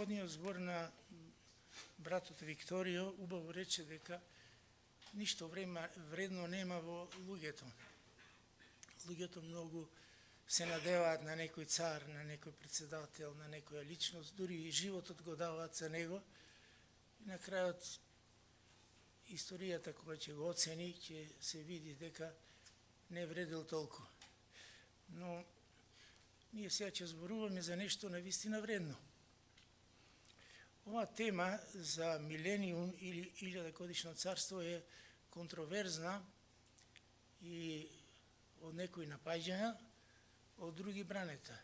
предходниот збор на братот Викторио убаво рече дека ништо вредно нема во луѓето. Луѓето многу се надеваат на некој цар, на некој председател, на некоја личност, дури и животот го даваат за него. И на крајот историјата која ќе го оцени, ќе се види дека не вредел толку. Но ние сега ќе зборуваме за нешто навистина вредно. Ова тема за милениум или 1000-годишно царство е контроверзна и од некои напаѓана, од други бранета.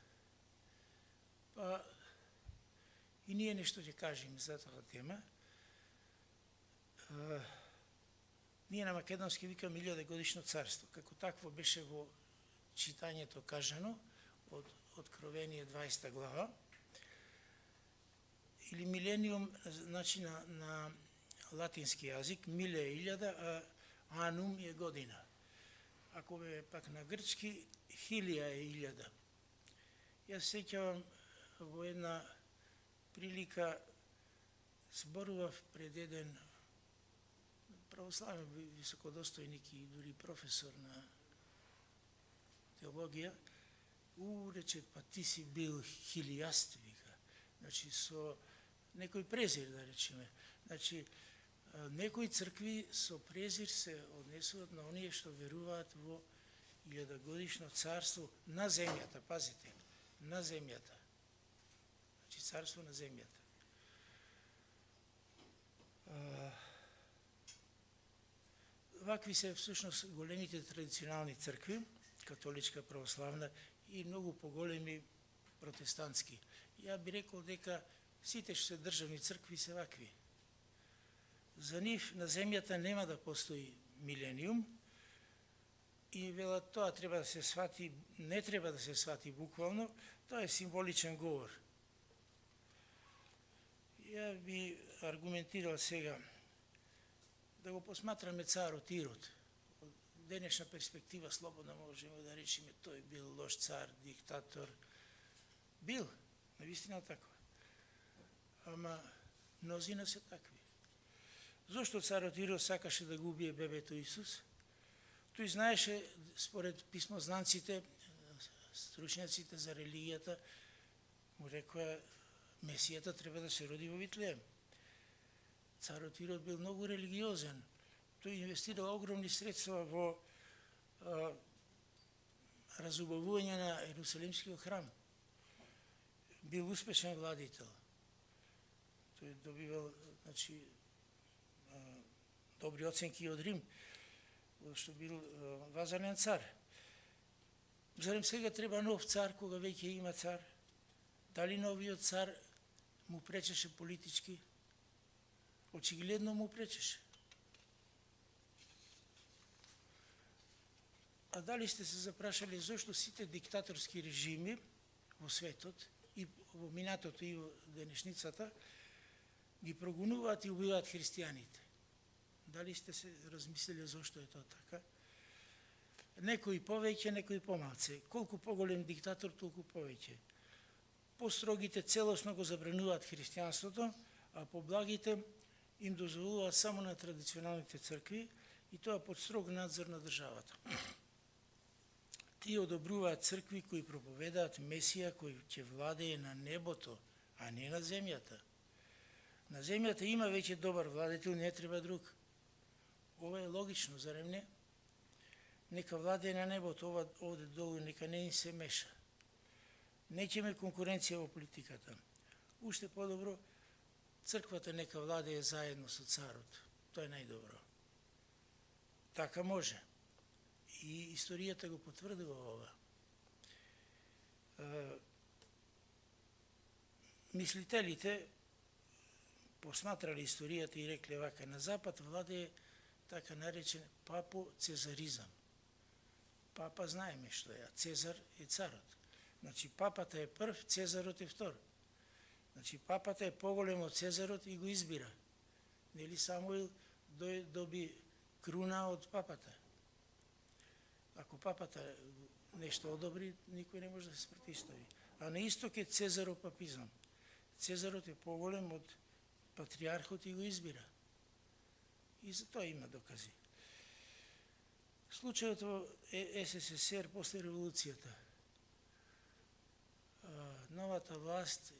Па и ние нешто ќе кажеме за таа тема. Ние на македонски викаме 1000-годишно царство. Како такво беше во читањето кажано од Откровение 20 глава. Или милениум, значи на латински јазик, миле е 1000, а анум е година. Ако бе пак на грчки, хилија е 1000. Јас сеќавам во една прилика зборував пред еден православен високодостојник и дури професор на теологија, рече, па ти си бил хилијаст, вика. Значи, со некој презир, да речеме. Значи, некои цркви со презир се однесуваат на оние што веруваат во 1000-годишно царство на земјата, пазите, на земјата. Значи, царство на земјата. Вакви се всушност големите традиционални цркви, католичка, православна и многу поголеми протестантски. Ја би рекол дека сите што се државни цркви се вакви. За нив на земјата нема да постои милениум и велат тоа треба да се свати, не треба да се свати буквално, тоа е символичен говор. Ја би аргументирал сега да го посматраме царот Ирод. Од денешна перспектива слободно можеме да речеме тој бил лош цар, диктатор. Бил, навистина така. Ама мнозина се такви. Зошто царот Ирод сакаше да го убие бебето Исус? Тој знаеше, според писмознанците, стручњаците за религијата, му рекоа, Месијата треба да се роди во Витлеем. Царот Ирод бил многу религиозен. Тој инвестирал огромни средства во разубавување на Ерусалимскиот храм. Бил успешен владител. Тој добивал, значи, добри оценки од Рим, што бил вазарен цар. Зарем сега треба нов цар, кога веќе има цар? Дали новиот цар му пречеше политички? Очигледно му пречеше. А дали сте се запрашали зошто сите диктаторски режими во светот, и во минатото и во денешницата, ги прогонуваат и убиваат христијаните? Дали сте се размислили зошто е тоа така? Некои повеќе, некои помалце. Колку поголем диктатор, толку повеќе. Построгите целосно го забрануваат христијанството, а поблагите им дозволуваат само на традиционалните цркви и тоа под строг надзор на државата. Тие одобруваат цркви кои проповедаат Месија кој ќе владее на небото, а не на земјата. На земјата има веќе добар владетел, не треба друг. Ова е логично, зарем не? Нека владее на небото, ова овде долу, нека не им се меша. Неќеме конкуренција во политиката. Уште подобро, црквата нека владее заедно со царот. Тоа е најдобро. Така може. И историјата го потврдува ова. Мислителите посматрали историјата и рекле вака: на запад владее така наречен папо-цезаризам. Папа знаеме што е, Цезар е царот. Значи папата е прв, Цезарот е втор. Значи папата е поголем од Цезарот и го избира. Нели Самуил доби круна од папата. Ако папата нешто одобри, никој не може да се спротивстави. А на исток е Цезаропапизам. Цезарот е поголем од патриархот и го избира. И за тоа има докази. Случајот во СССР после револуцијата. Новата власт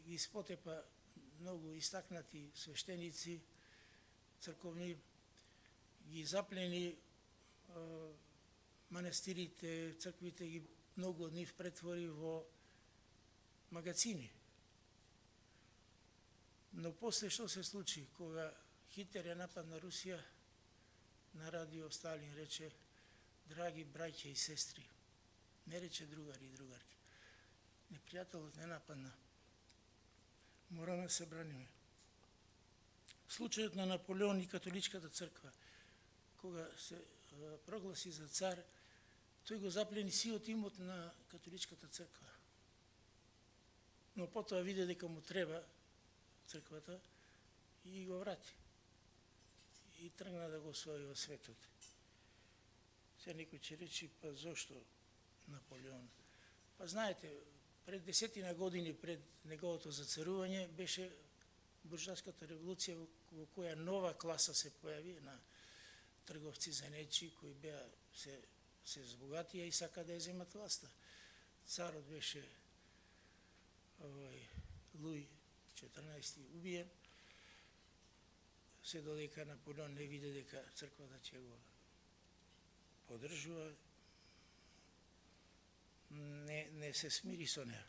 ги спотепа многу истакнати свештеници, црковни, ги заплени манастирите, црквите, ги многу од нив претвори во магазини. Но после што се случи, кога Хитлер ја нападна Русија, на радио Сталин рече: драги браќа и сестри, не рече другари и другарки, непријателот не нападна. Мораме да се браниме. Случајот на Наполеон и католичката црква, кога се прогласи за цар, тој го заплени сиот имот на католичката црква. Но потоа виде дека му треба црквата и го врати. И тргна да го освои во светот. Се некој ќе речи, па зошто Наполеон? Па знаете, пред 10 години пред неговото зацарување беше буржоаската револуција во која нова класа се појави на трговци занечи кои беа се збогатија и сака да ја земат власта. Царот беше Луи 14 убиен, се додека Наполеон не виде дека црквата ќе го поддржува, не се смири со неа.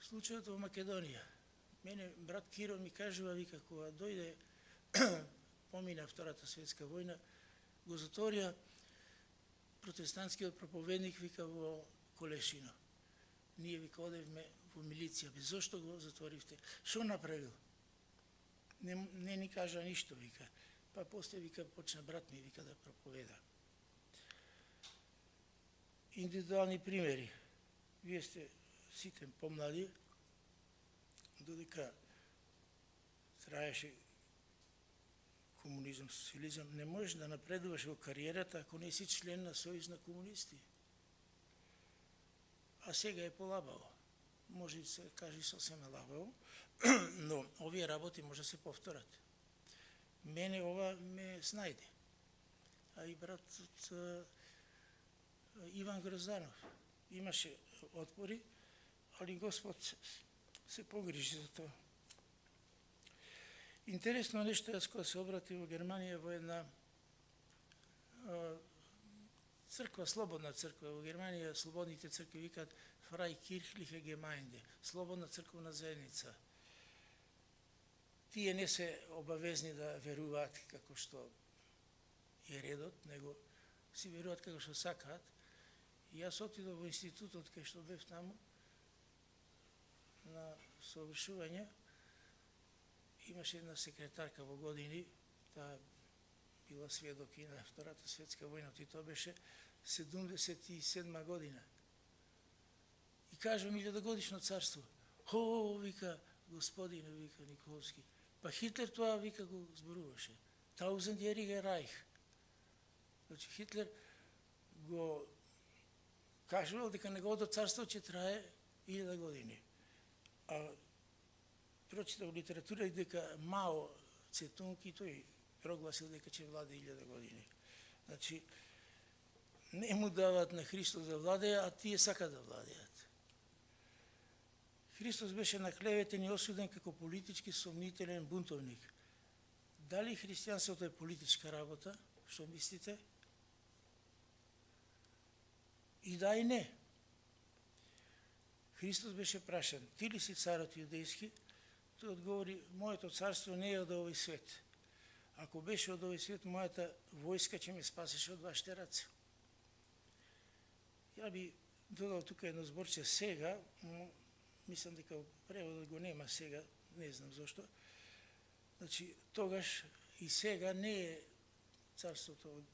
Случајот во Македонија. Мене брат Киро ми кажува, вика, кога дојде, помина Втората светска војна, го заторија протестантскиот проповедник, вика, во Колешино. Ние, вика, одевме во милиција. Бе, зошто го затворивте? Шо направил? Не ни кажа ништо, вика. Па после, вика, почна брат ми, вика, да проповеда. Индивидуални примери. Вие сте сите помлади, додека траеше комунизам, социализам, не можеш да напредуваш во кариерата ако не си член на Сојуз на комунисти. А сега е полабаво. Може да се каже сосема лабаво, но овие работи може да се повторат. Мене ова ме снајде. А и братот Иван Грозданов имаше отпори, али Господ се погрижи за тоа. Интересно нешто, јас кога се обрати во Германија во една црква, слободна црква во Германија, слободните цркви викаат Freikirchliche Gemeinde, слободна црковна заедница. Тие не се обавезни да веруваат како што е редот, него си веруваат како што сакаат. И јас отидов во институтот кај што бев таму на совршување. Имаше една секретарка во години, таа била сведок и на Втората светска војна, и тоа беше 77 година. И кажам, 1000-годишно царство. О, вика, господине, вика Николски. Па Хитлер тоа, вика, го зборуваше. Tausendjähriger Reich. Значи, Хитлер го кажувал дека неговото царство ќе трае 1000 години. А прочитав литература дека Мао Цетунг и тој прогласил дека ќе владе 1000 години. Значи, не му дават на Христос да владее, а тие сакат да владеат. Христос беше наклеветен и осуден како политички сомнителен бунтовник. Дали христијанството е политичка работа? Што мислите? И да и не. Христос беше прашан: ти ли си царот јудејски? Тој одговори: моето царство не е од овој свет. Ако беше од овој свет, мојата војска ќе ме спасеше од вашите раце. Ја би додал тука едно зборче сега, мислам дека преводот го нема сега, не знам зошто. Значи, тогаш и сега не е царството од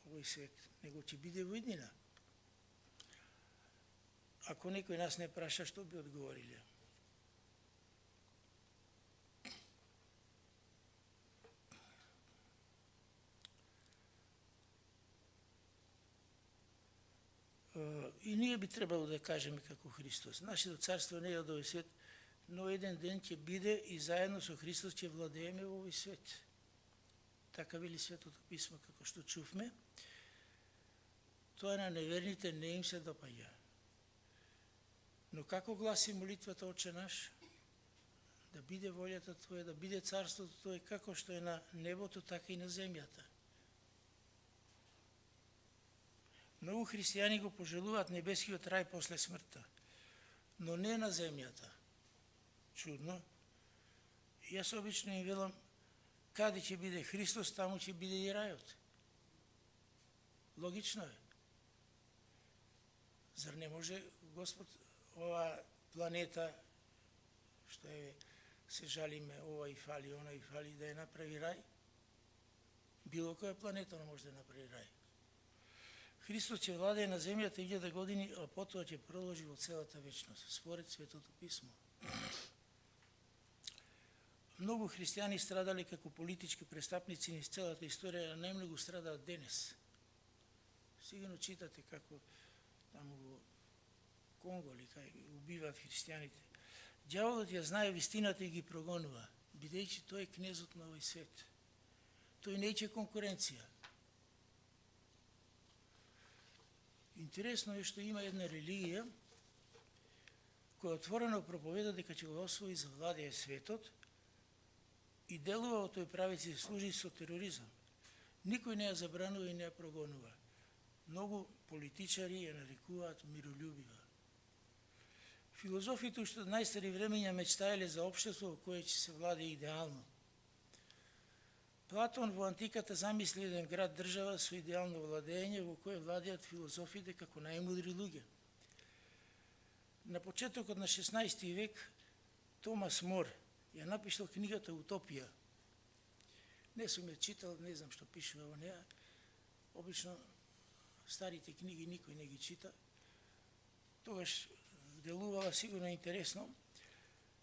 овој свет, него ќе биде во иднина. Ако некој нас не праша, што би одговориле? И ние би требало да кажеме како Христос: нашето царство не е од овој свет, но еден ден ќе биде и заедно со Христос ќе владееме во овој свет. Така вели Светото писмо, како што чувме. Тоа на неверните не им се допаѓа. Но како гласи молитвата Отче наш? Да биде волјата Твоја, да биде царството Твое, како што е на небото, така и на земјата. Многу христијани го пожелуваат небескиот рај после смртта, но не на земјата. Чудно. Јас обично им велам, каде ќе биде Христос, таму ќе биде и рајот. Логично е. Зар не може Господ ова планета, што е, се жалиме, ова и фали, она и фали, да ја направи рај? Било која планета не може да направи рај. Христос ќе владее на земјата 1000 години, а потоа ќе продолжи во целата вечност, според Светото писмо. Многу христијани страдале како политички престапници низ целата историја, а најмногу страдаат денес. Сигурно читате како таму во Конго ли кај убиваат христијаните. Ѓаволот ја знае вистината и ги прогонува, бидејќи тој е кнезот на овој свет. Тој не е конкуренција. Интересно е што има една религија која отворено проповеда дека ќе го освои за владее светот и делува во тој правец и служи со тероризам. Никој не ја забранува и не ја прогонува. Многу политичари ја нарекуваат миролюбива. Филозофите уште од најстари времења мечтаеле за општество во кое ќе се владее идеално. Платон во антиката замисли еден град држава со идеално владење во кое владеат филозофите како најмудри луѓе. На почетокот на 16 век Томас Мор ја напишал книгата Утопија. Не сум ја читал, не знам што пишува во неа. Обично старите книги никој не ги чита. Тогаш делувала сигурно интересно.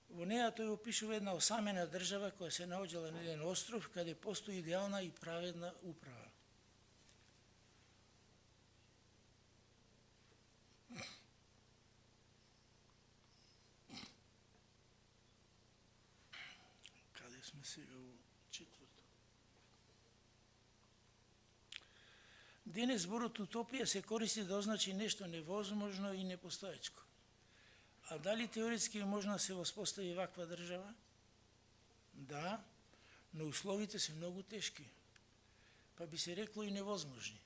Во неа тој опишува една осамена држава која се наоѓала на еден остров каде постои идеална и праведна управа. Каде сме сега во четврто? Денес зборот утопија се користи да означи нешто невозможно и непостоечко. А дали теоретски е можно да се воспостави ваква држава? Да, но условите се многу тешки, па би се рекло и невозможни.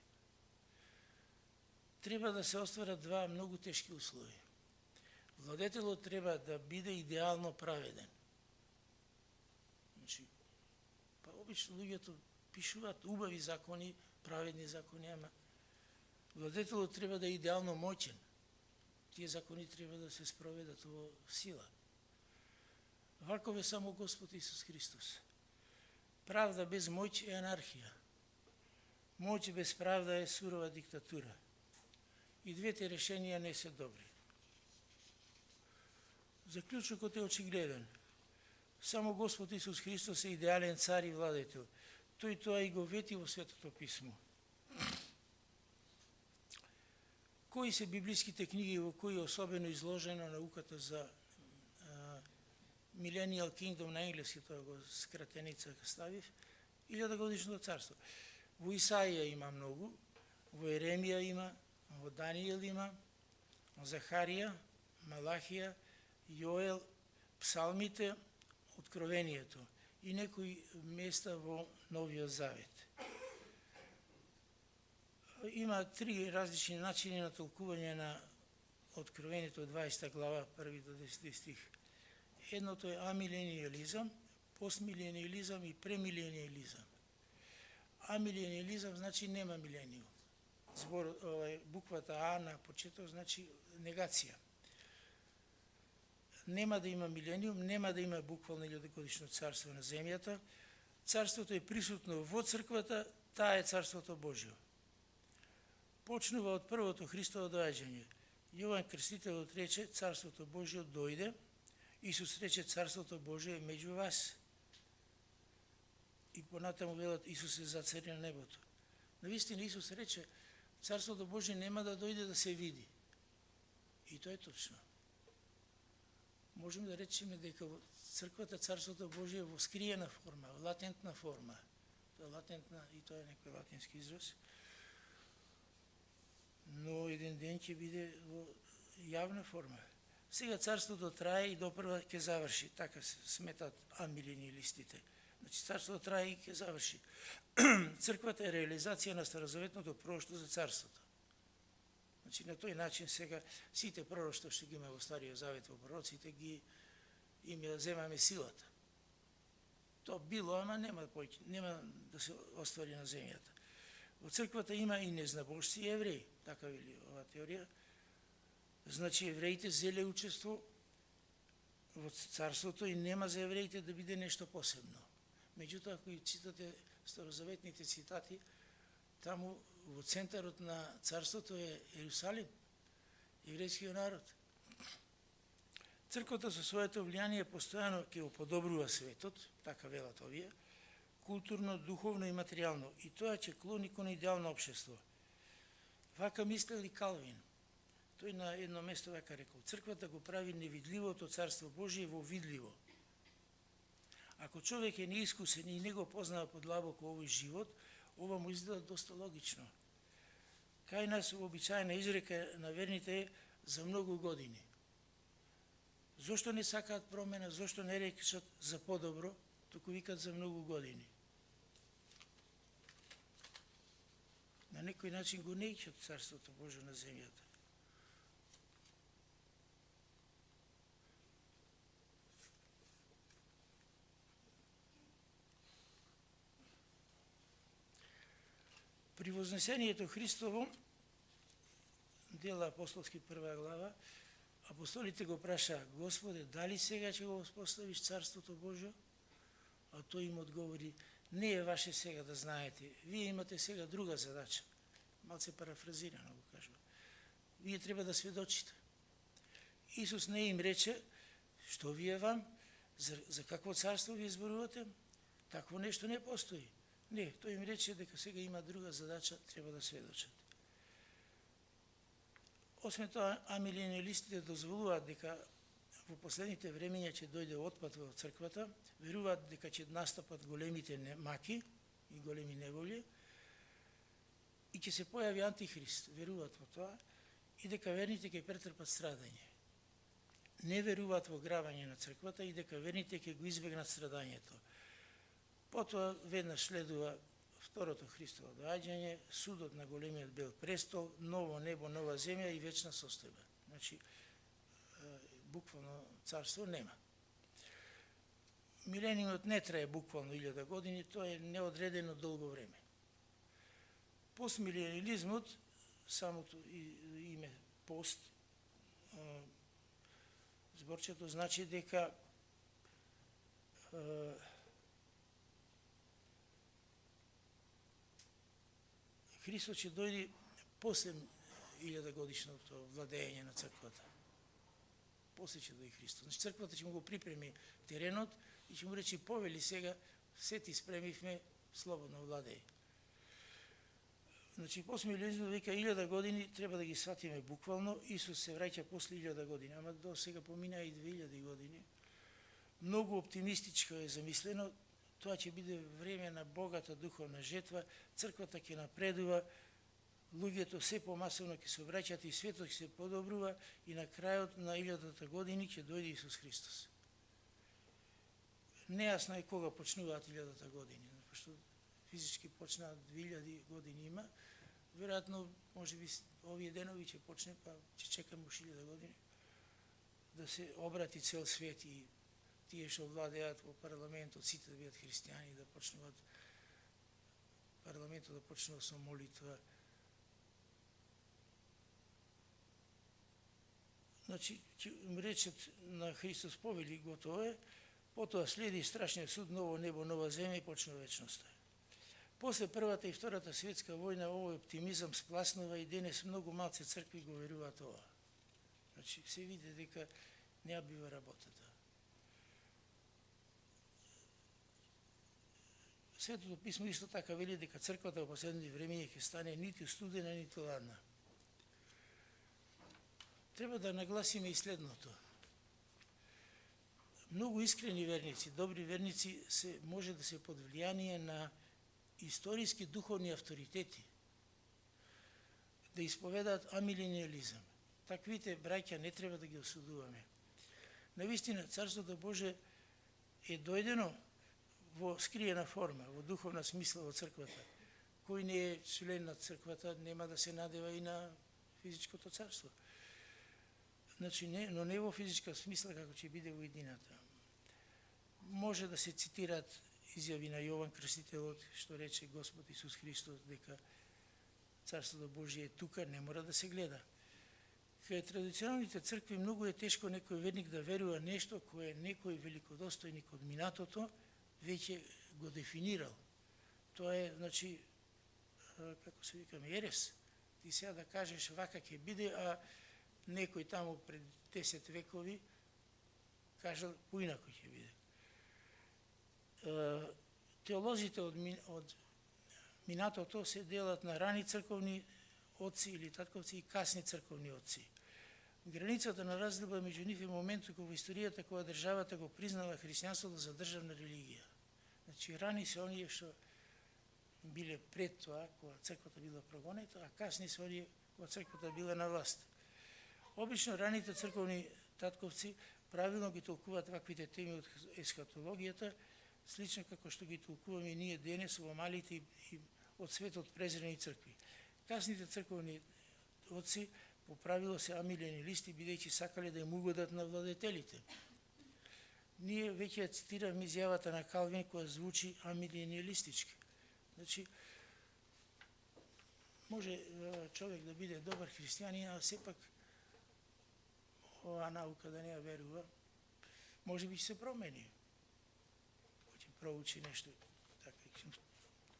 Треба да се остварат два многу тешки услови. Владетелот треба да биде идеално праведен. Значи, па обично луѓето пишуваат убави закони, праведни закони, ама владетелот треба да е идеално моќен. Тие закони треба да се спроведат во сила. Ваков е само Господ Исус Христос. Правда без моќ е анархија. Моќ без правда е сурова диктатура. И двете решенија не се добри. Заклучокот е очигледен. Само Господ Исус Христос е идеален цар и владетел. Тој тоа и го вети во Светото писмо. Кои се библиските книги во кои е особено изложена науката за Millennial Kingdom на енглески, тоа го скратеница ставив, 1000 годишното царство. Во Исаија има многу, во Еремија има, во Даниел има, во Захарија, Малахија, Јоел, Псалмите, Откровението и некои места во Новиот Завет. Има три различни начини на толкување на Откровението, 20 глава, 1 до 10 стих. Едното е амилениализам, постмилениализам и премилениализам. Амилениализам значи нема милениум. Буквата А на почеток значи негација. Нема да има милениум, нема да има буквално 1000-годишно царство на земјата. Царството е присутно во црквата, таа е царството Божјо. Почнува од првото Христово доаѓање. Јован Крстителот рече, царството Божјо дојде, Исус рече, царството Божјо е меѓу вас. И понатаму велат, Исус е зацари на небото. Навистина Исус рече, царството Божјо нема да дојде да се види. И тоа е точно. можеме да речеме дека во црквата Царството Божие е во скриена форма, латентна форма. Тоа е латентна и тоа е некој латински израз. Но еден ден ќе биде во јавна форма. Сега царството трае и допрва ќе заврши, така се сметат амилениалистите. Значи царството трае и ќе заврши. Црквата е реализација на старозаветното пророштво за царството. Значи на тој начин сега сите пророштва што ги има во Стариот Завет во пророците им ја земаме силата. Тоа било, ама нема да се оствари на земјата. Во црквата има и незнабожци и евреи, така вели оваа теорија. Значи евреите зеле учество во царството и нема за евреите да биде нешто посебно. Меѓутоа, ако читате старозаветните цитати, таму во центарот на царството е Ерусалим, еврејскиот народ. Црквата со своето влијание постојано ќе уподобрува светот, така велат овие, културно, духовно и материјално, и тоа ќе клони кон идеално општество. Вака мислел и Калвин. Тој на едно место вака рекол: црквата го прави невидливото царство Божие во видливо. Ако човек е неискусен и не го познава подлабоко овој живот, ова му изгледа доста логично. Кај нас вообичаена изрека на верните е за многу години. Зошто не сакаат промена, зошто не речат за подобро, туку викат за многу години? На некој начин го неќат Царството Божие на земјата. При вознесението Христово, дела апостолски 1 глава, апостолите го праша: Господе, дали сега ќе го воспоставиш Царството Божие? А тој им одговори: не е ваше сега да знаете, вие имате сега друга задача. Малце парафразирано го кажува. Вие треба да сведочите. Исус не им рече: што вие вам, за какво царство ви зборувате? Такво нешто не постои. Не, тој им рече дека сега има друга задача, треба да сведочат. Освен тоа, амилениалистите дозволуваат дека во последните времења ќе дојде отпад во црквата, веруваат дека ќе настапат големите маки и големи неволји и ќе се појави антихрист, веруваат во тоа, и дека верните ќе претрпат страдање. Не веруваат во грабање на црквата и дека верните ќе го избегнат страдањето. Потоа веднаш следува второто Христово доаѓање, судот на големиот бел престол, ново небо, нова земја и вечна состојба. Значи, буквално царство нема. Милениумот не трае буквално 1000 години, тоа е неодредено долго време. Постмилениализмот, самото име пост, зборчето значи дека Христос ќе дојде после 1000 годишното владење на црквата. После ќе дојде Христос. Значи црквата ќе му го припреми теренот и ќе му рече: повели сега, се ти спремивме, слободно владеј. Значи постмилениализмот вика 1000 години треба да ги сватиме буквално. Исус се враќа после 1000 години, ама до сега помина и 2000 години. Многу оптимистичко е замислено. Тоа ќе биде време на богата духовна жетва, црквата ќе напредува, луѓето се помасовно ќе се враќат и светот ќе се подобрува и на крајот на 1000 години ќе дојде Исус Христос. Нејасно е кога почнуваат 1000 години, пошто физички почнаат 2000 години има, веројатно можеби овие денови ќе почне, па ќе чекаме уште 1000 години да се обрати цел свет и тие што владеат во парламентот, сите да бидат христијани, да почнуваат парламентот да почнува со молитва. Значи, им речат на Христос: повели, готово е, потоа следи страшниот суд, ново небо, нова земја и почнува вечноста. После Првата и Втората светска војна овој оптимизам спласнува и денес многу малце цркви го веруваат ова. Значи, се види дека не бива работата. Светото писмо исто така вели дека црквата во последните времења ќе стане ниту студена, ниту ладна. Треба да нагласиме и следното. многу искрени верници, добри верници може да се под влијание на историски духовни авторитети, да исповедаат амилениализам. Таквите браќа не треба да ги осудуваме. Навистина, Царството Божие е дојдено во скриена форма, во духовна смисла во црквата. Кој не е член на црквата, нема да се надева и на физичкото царство. Значи, но не во физичка смисла како ќе биде во иднината. Може да се цитираат изјави на Јован Крстителот, што рече Господ Исус Христос дека Царството Божие е тука, не мора да се гледа. Кај традиционалните цркви многу е тешко некој верник да верува нешто кое некој великодостојник од минатото веќе го дефинирал. Тоа е, значи, како се викаме, ерес. Ти сега да кажеш вака ќе биде, а некој таму пред 10 векови кажал поинако ќе биде. Теолозите од минатото се делат на рани црковни отци или татковци и касни црковни отци. Границата на разделба меѓу нив е моментот во историјата кога државата го признала христијанството за државна религија. Значи, рани се оние што биле пред тоа, кога црквата била прогонета, а касни се оние кога црквата била на власт. Обично раните црковни татковци правилно ги толкуваат ваквите теми од есхатологијата, слично како што ги толкуваме ние денес во малите и од светот презрени цркви. Касните црковни отци по правило се амилениалисти, бидејќи сакале да им угодат на владетелите. Ние веќе ја цитиравме изјавата на Калвин која звучи амилениалистички. Значи, може човек да биде добар христијанин, а сепак оваа наука да не ја верува, може би ќе се промени. Ќе проучи нешто, така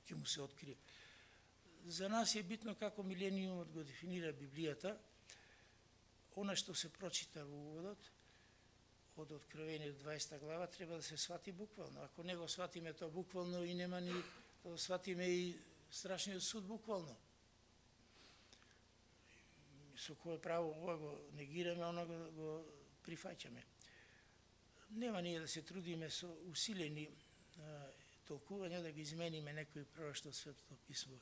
ќе му се открие. За нас е битно како милениумот го дефинира Библијата, она што се прочита во уводот, од Откровение 20 глава, треба да се свати буквално. Ако не го сватиме тоа буквално и нема ни да сватиме и страшниот суд буквално. Со кое право ова го негираме, оно го прифаќаме. Нема ние да се трудиме со усилени толкувања да ги измениме некои пророштва од Светото писмо.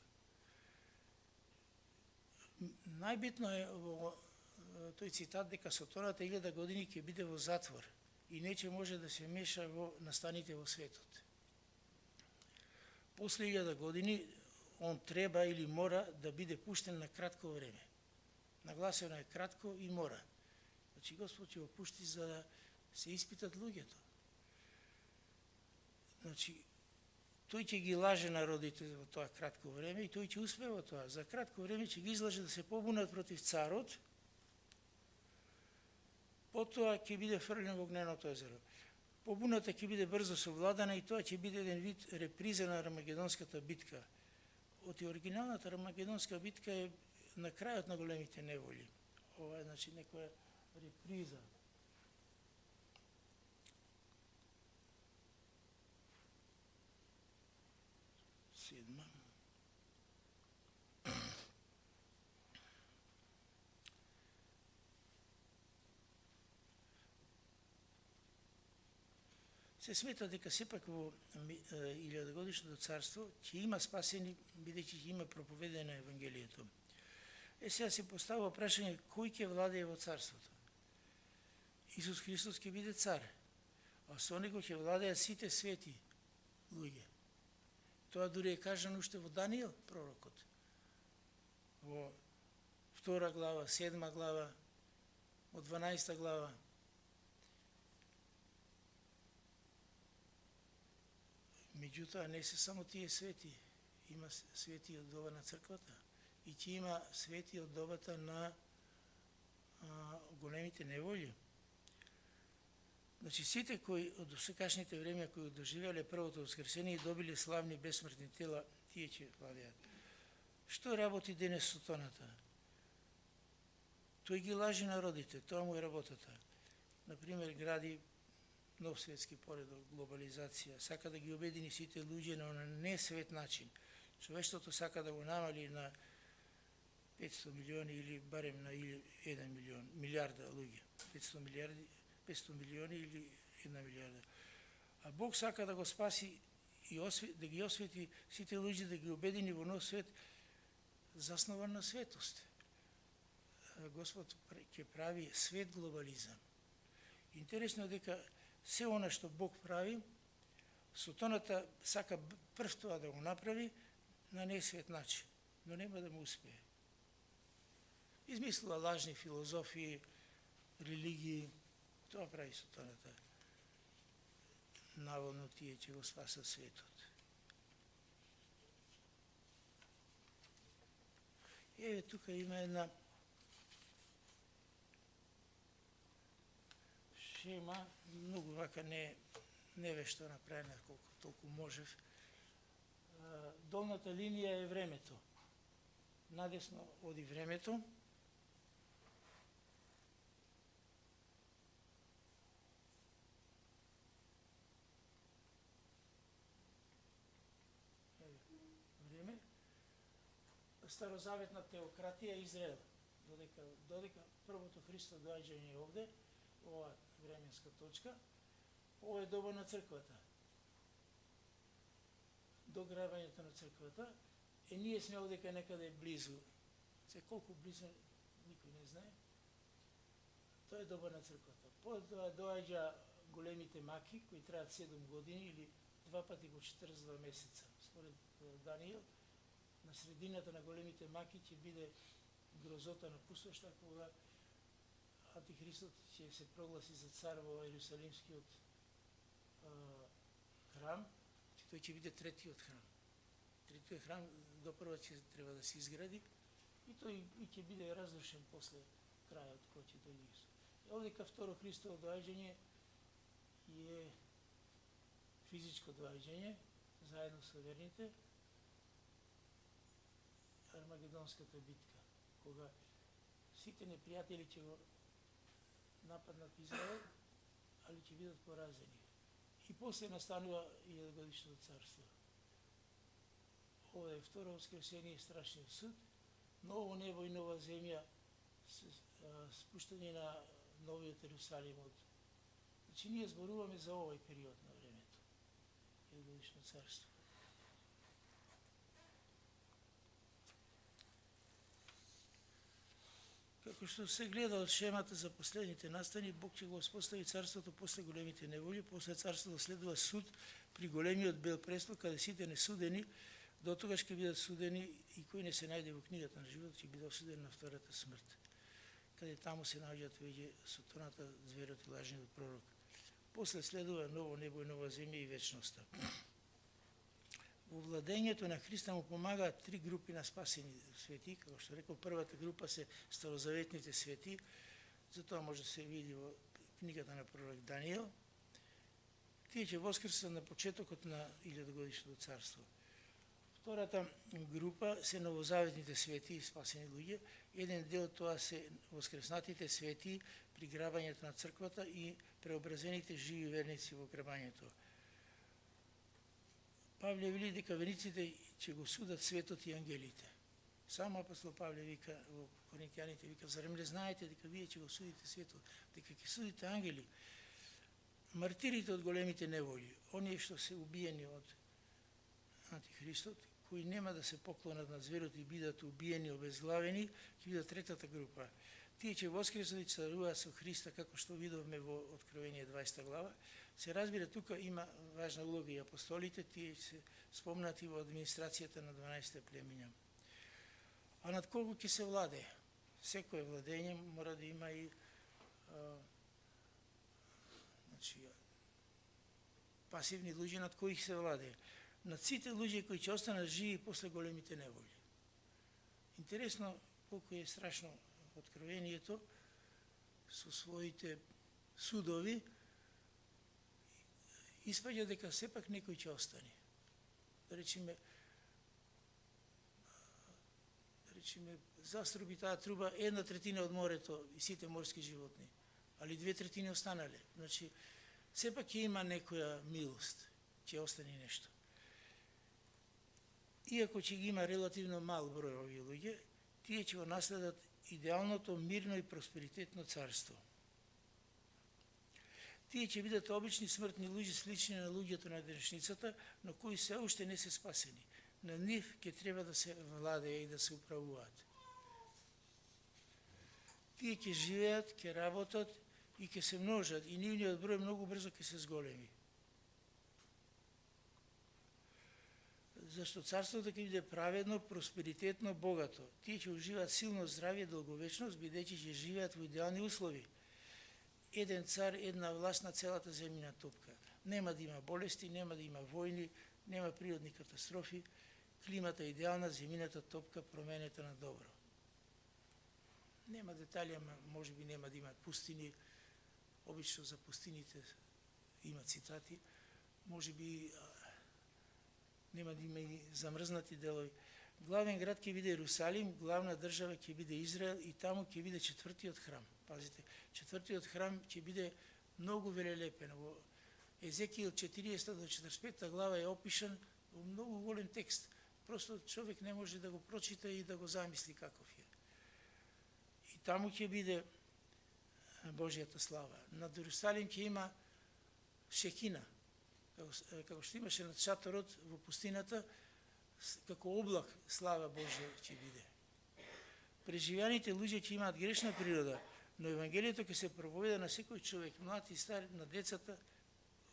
Најбитно е во тој цитат дека сотоната 1000 години ќе биде во затвор и нече може да се меша во настаните во светот. После 1000 години он треба или мора да биде пуштен на кратко време. Нагласено е кратко и мора. Значи Господ ќе го пушти за да се испитат луѓето. Значи, тој ќе ги лаже народите во тоа кратко време и тој ќе успее во тоа. За кратко време ќе ги излаже да се побунат против царот, потоа ќе биде фрлен во огненото езеро. Побуната ќе биде брзо совладана и тоа ќе биде еден вид реприза на Армагедонската битка. Од оригиналната Армагедонска битка е на крајот на големите неволи. Ова е, значи, некоја реприза. Седма. Се смета дека сепак во 1000-годишното царство ќе има спасени, бидејќи ќе има проповедено на Евангелието. Сега се поставува прашање кој ќе владее во царството. Исус Христос ќе биде цар, а со него ќе владеат сите свети луѓе. Тоа дури е кажано уште во Даниил, пророкот. Во 2 глава, 7 глава, во 12 глава. Меѓутоа, не се само тие свети. Има свети од доба на црквата и ќе има свети од добата на големите неволји. Значи, сите кои од секашните време кои доживеле првото воскресение и добиле славни бесмртни тела, тие ќе владеат. Што работи денес сотоната? Тој ги лажи народите, тоа му е работата. Например, гради нов светски поредок, глобализација, сака да ги обедини сите луѓе на не свет начин. Човештвото сака да го намали на 500 милиони или барем на 1 милиарда луѓе. 500 милиони или 1 милиарда. А Бог сака да го спаси и да ги освети сите луѓе, да ги обедини во нов свет, заснован на светост. Господ ќе прави свет глобализам. Интересно е дека се она што Бог прави, Сотоната сака прв тоа да го направи на несвет начин, но нема да му успее. Измислува лажни филозофии, религии, тоа прави Сотоната. Наводно тие ќе го спасат светот. Еве тука има една шема, многу вака невешто направена колку толку можев. Долната линија е времето. Надесно оди времето. Време. Старозаветна теократија Израел. Додека првото Христо доаѓање овде, ова временска точка, ова е доба на црквата. До грабањето на црквата, ние сме овдека некаде близу. Се колку близу, никој не знае. Тоа е доба на црквата. Потоа доаѓа големите маки, кои траат 7 години или 2 пати по 42 месеца. Според Даниил, на средината на големите маки ќе биде грозота на пустошта, кога Антихристот ќе се прогласи за цар во Иерусалимскиот храм. Тој ќе биде третиот храм. Третиот храм допрва ќе треба да се изгради и тој ќе биде разрушен после крајот кој ќе дојде Исус. Овдека второ Христово доаѓање е физичко доаѓање заедно со верните, Армагедонската битка, кога сите непријатели ќе го нападнат Израел, али ќе бидат поразени. И после настанува 1000-годишното царство. Ова е второ воскресение, страшниот суд, ново небо и нова земја, спуштање на новиот Иерусалим. Значи, ние зборуваме за овој период на времето. 1000-годишно царство. Како што се гледа од шемата за последните настани, Бог ќе го успостави царството после големите неволи, после царството следува суд при големиот бел престол, каде сите несудени, до тогаш ќе бидат судени и кој не се најде во книгата на живот, ќе биде осуден на втората смрт, каде таму се наоѓаат веќе Сотоната, зверот и лажниот пророк. После следува ново небо и нова земја и вечноста. Во владењето на Христа му помагаат 3 групи на спасени свети, како што рекол, првата група се старозаветните свети, затоа може да се види во книгата на пророк Даниил. Тие ќе воскресат на почетокот на 1000-годишното царство. Втората група се новозаветните свети и спасени луѓе. Еден дел тоа се воскреснатите свети при грабањето на црквата и преобразените живи верници во грабањето. Павле вели дека верниците ќе го судат светот и ангелите. Само апостол Павле вика во Коринтијаните, вика, зарем не знаете дека вие ќе го судите светот, дека ќе судите ангели? Мартирите од големите неволи, оние што се убиени од Антихристот, кои нема да се поклонат на зверот и бидат убиени, обезглавени, ќе бидат третата група. Тие ќе воскреснат и царуваат со Христа, како што видовме во Откровение 20 глава. Се разбира, тука има важна улога и апостолите, тие се спомнати во администрацијата на 12 племиња. А над колку ќе се владее? Секое владење мора да има и пасивни луѓе над кои се владее. Над сите луѓе кои ќе останат живи после големите неволи. Интересно колку е страшно Откровението со своите судови, испаѓа дека сепак некој ќе остане. Да речеме, заструби таа труба 1/3 од морето и сите морски животни, али 2/3 останале. Значи, сепак ќе има некоја милост, ќе остане нешто. Иако ќе ги има релативно мал број овие луѓе, тие ќе го наследат идеалното, мирно и просперитетно царство. Тие ќе бидат обични смртни луѓе, слични на луѓето на денешницата, но кои се уште не се спасени. На нив ќе треба да се владее и да се управуваат. Тие ќе живеат, ќе работат и ќе се множат и нивниот број многу брзо ќе се зголеми. Зашто царството ќе биде праведно, просперитетно, богато. Тие ќе уживаат силно здравје, долговечност, бидејќи ќе живеат во идеални услови. Еден цар, една власт на целата земјина топка. Нема да има болести, нема да има војни, нема природни катастрофи. Климата е идеална, земјината топка, променета на добро. Нема детали, ама може би нема да има пустини. Обично за пустините има цитати. Може би нема да има и замрзнати делови. Главен град ќе биде Ерусалим, главна држава ќе биде Израел и таму ќе биде четвртиот храм. Пазите, четвртиот храм ќе биде многу велелепен. Во Езекијел 40 до 45 глава е опишан во многу голем текст. Просто човек не може да го прочита и да го замисли каков е. И таму ќе биде Божјата слава. Над Ерусалим ќе има шекина, како што имаше над шаторот во пустината, како облак слава Божја ќе биде. Преживеаните луѓе ќе имаат грешна природа, но Евангелието ќе се проповеда на секој човек, млад и стар, на децата,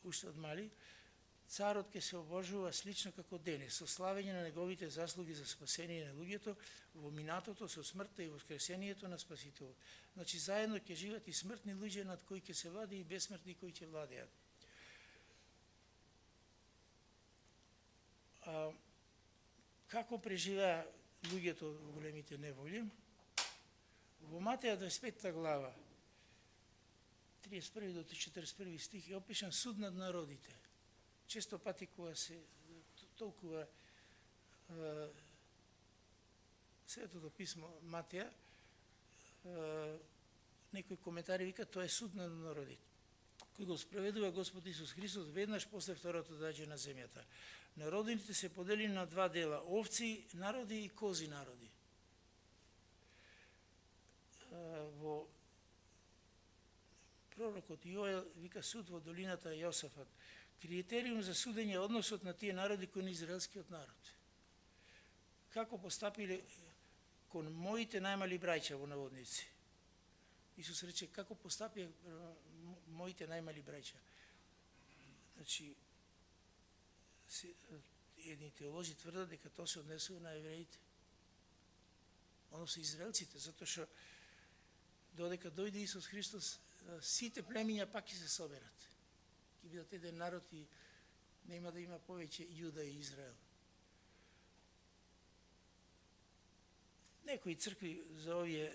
уште од мали. Царот ќе се обожува слично како денес, со славење на неговите заслуги за спасение на луѓето во минатото со смртта и воскресението на Спасителот. Значи заедно ќе живеат и смртни луѓе над кои ќе се владе и бесмртни кои ќе владеат. Како преживеа луѓето во големите неволји? Во Матеја 25 глава, 31 до 41 стих е опишан суд над народите. Често пати кога се толкува Светото писмо Матеја, некои коментари вика тоа е суд над народите, кој го спроведува Господ Исус Христос веднаш после второто доаѓање на земјата. Народите се поделени на два дела: овци народи и кози народи. Во пророкот Јоел вика суд во долината Јосафат. Критериум за судење е односот на тие народи кон израелскиот народ. Како постапиле кон моите најмали браќа во наводници? Исус рече како постапи моите најмали браќа. Значи, едни теолози тврдат дека тоа се однесува на евреите. Оно се израелците, затоа што додека дојде Исус Христос, сите племиња пак ќе се соберат. Ќе бидат еден народ и нема да има повеќе Јуда и Израел. Некои цркви за овие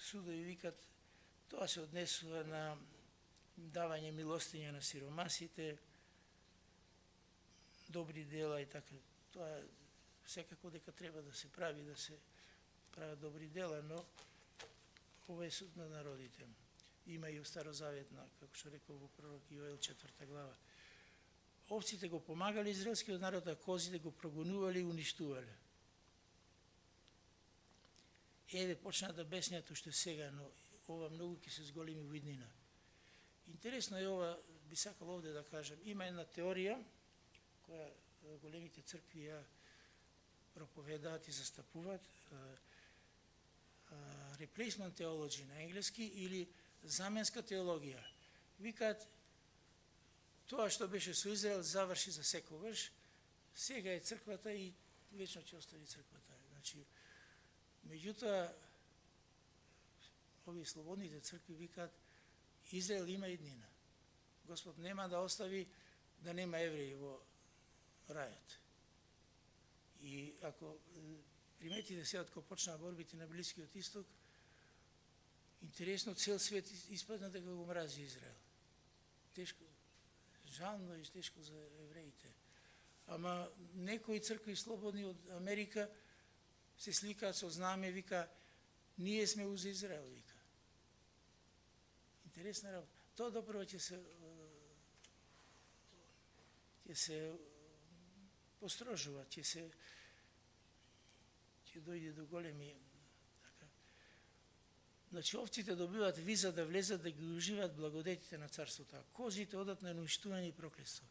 судови викат тоа се однесува на давање милостиња на сиромасите, добри дела и така. Тоа секако дека треба да се прави, да се прават добри дела, но ова е суд на народите. Има и во Старозаветна, како што рекол во пророк Јоел 4 глава. Овците го помагали израелскиот народ, а козите го прогонували и уништувале. Еве почна да беснеат уште сега, но ова многу ќе се зголеми во иднина. Интересно е ова, би сакал овде да кажам, има една теорија која големите цркви ја проповедаат и застапуваат, replacement theology на енглески или заменска теологија. Викаат, тоа што беше со Израел заврши за секогаш, сега е црквата и вечно ќе остави црквата. Значи, меѓутоа, овие слободните цркви викаат, Израел има иднина. Господ нема да остави да нема евреи во рајот. И ако приметите сега кога почнаа борбите на Блискиот Исток, интересно, цел свет испадна дека го мрази Израел. Тешко, жално и тешко за евреите. Ама некои цркви слободни од Америка се сликаат со знаме, вика, ние сме уз Израел, вика. Интересна работа. Тоа допрево ќе се построжува, ќе дојде до големи. Така. Значи, овците добиваат виза да влезат да ги уживаат благодетите на царството, а козите одат на уништување и проклетство.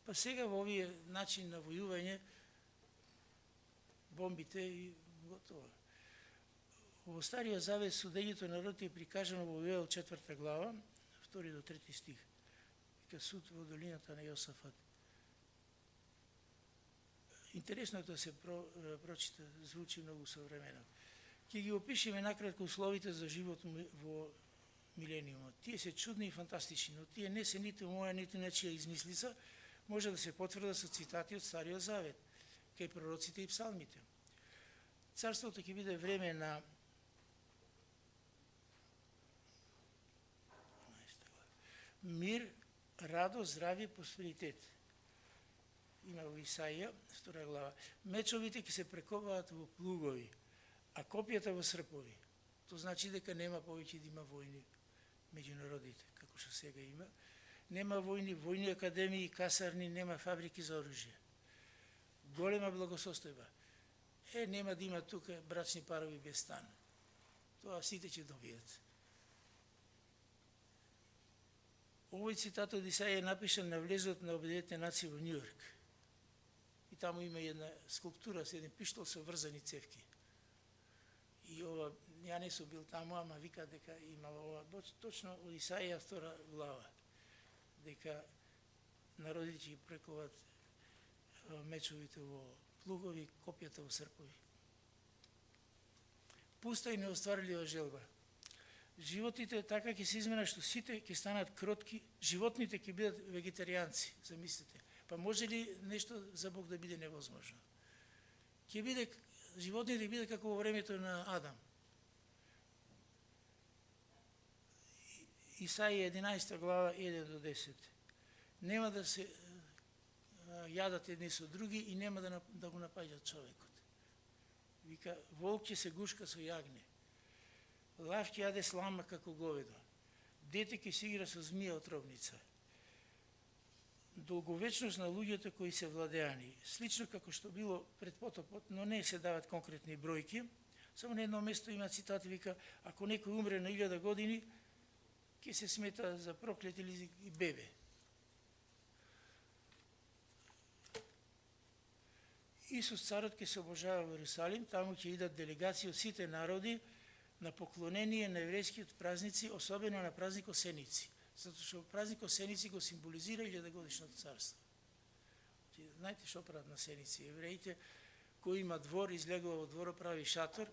Па сега во овие начин на војување, бомбите и готово. Во Стариот Завет судењето на народ е прикажано во Јоел 4 глава, 2 до 3 стих. Вика суд во долината на Јосафат. Интересно да се прочита, звучи многу современо. Ќе ги опишеме накратко условите за живот во милениумот. Тие се чудни и фантастични, но тие не се ниту моја, ниту нечија измислица, може да се потврда со цитати од Стариот Завет, кај пророците и псалмите. Царството ќе биде време на мир, радост, здравје, просперитет. Има во Исаија, 2 глава. Мечовите ќе се прековаат во плугови, а копијата во српови. Тоа значи дека нема повеќе да има војни меѓу народите, како што сега има. Нема војни, војни академии, касарни, нема фабрики за оружје. Голема благосостојба. Нема да има тука брачни парови без стан. Тоа сите ќе добијат. Овој цитат од Исаија е напишан на влезот на Обединетите нации во Њујорк. И таму има една скулптура со еден пиштол со врзани цевки. И ова, ја не сум бил таму, ама вика дека имало ова, точно од Исаија 2 глава, дека народите ќе прековат мечовите во плугови, копјата во српови. Пуста и неостварлива желба. Животите така ќе се измена што сите ќе станат кротки, животните ќе бидат вегетаријанци, замислете. Па може ли нешто за Бог да биде невозможно? Ќе биде, животните ќе биде како во времето на Адам. Исаија 11 глава 1 до 10. Нема да се јадат едни со други и нема да го напаѓат човекот. Вика, волк ќе се гушка со јагне. Лав ќе јаде слама како говедо. Дете ќе се игра со змија отровница. Долговечност на луѓето кои се владеани, слично како што било пред потопот, но не се дават конкретни бројки. Само на едно место има цитат, вика, ако некој умре на 1000 години, ќе се смета за проклет или бебе. Исус царот ќе се обожава во Иерусалим, таму ќе идат делегации од сите народи на поклонение на еврејскиот празници, особено на празникот Сеници. Затоа што празникот Сеници го символизира 1000-годишното царство. Знаете што прават на Сеници? Евреите кои има двор, излегува во дворот, прави шатор